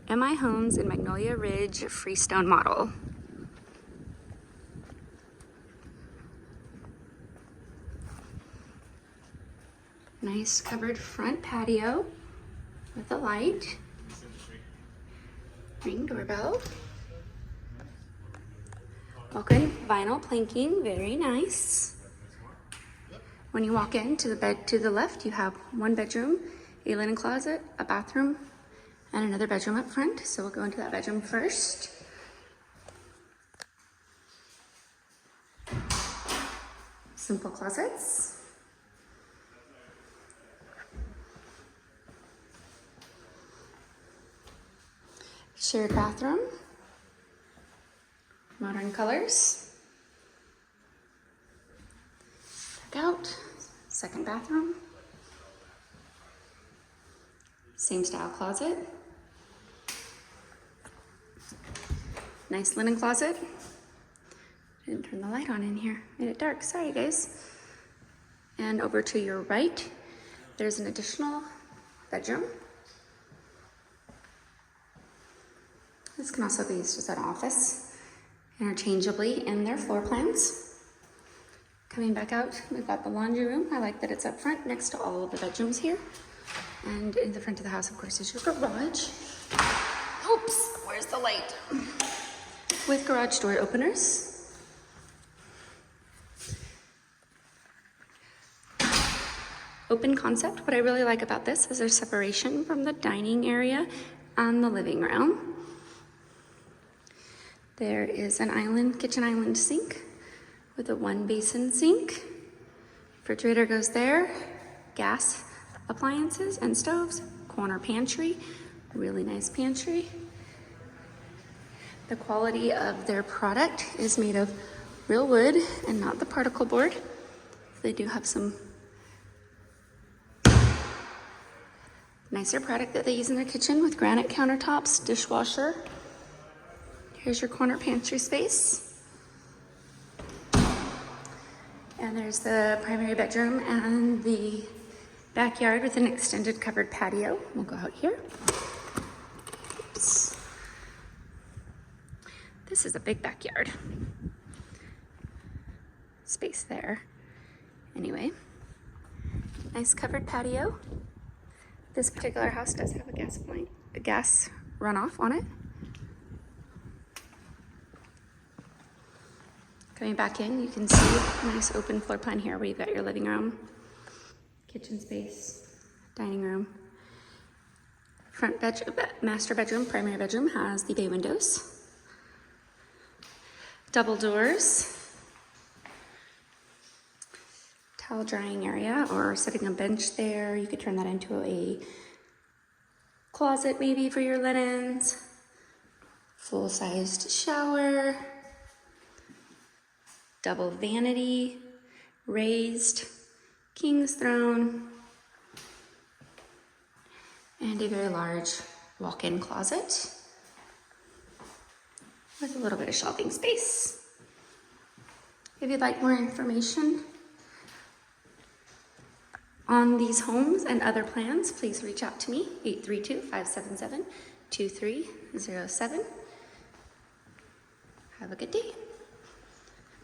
MI Homes in Magnolia Ridge freestone model. Nice covered front patio with a light. Ring doorbell. Walk-in vinyl planking, very nice. When you walk in to the bed to the left, you have one bedroom, a linen closet, a bathroom, and another bedroom up front. So we'll go into that bedroom first. Simple closets. Shared bathroom. Modern colors. Check out. Second bathroom. Same style closet. Nice linen closet. Didn't turn the light on in here. Made it dark. Sorry, guys. And over to your right, there's an additional bedroom. This can also be used as an office, interchangeably in their floor plans. Coming back out, we've got the laundry room. I like that it's up front next to all of the bedrooms here. And in the front of the house, of course, is your garage. Oops, where's the light? With garage door openers. Open concept. What I really like about this is there's separation from the dining area and the living room. There is an kitchen island sink with a one basin sink. Refrigerator goes there. Gas appliances and stoves. Corner pantry, really nice pantry. The quality of their product is made of real wood and not the particle board. They do have some nicer product that they use in their kitchen with granite countertops, dishwasher. Here's your corner pantry space. And there's the primary bedroom and the backyard with an extended covered patio. We'll go out here. Oops. This is a big backyard. Space there. Anyway, nice covered patio. This particular house does have a gas runoff on it. Coming back in, you can see a nice open floor plan here where you've got your living room, kitchen space, dining room. Front bedroom, master bedroom, primary bedroom has the bay windows. Double doors. Towel drying area or setting a bench there. You could turn that into a closet maybe for your linens. Full-sized shower. Double vanity, raised king's throne, and a very large walk-in closet with a little bit of shelving space. If you'd like more information on these homes and other plans, please reach out to me, 832-577-2307. Have a good day.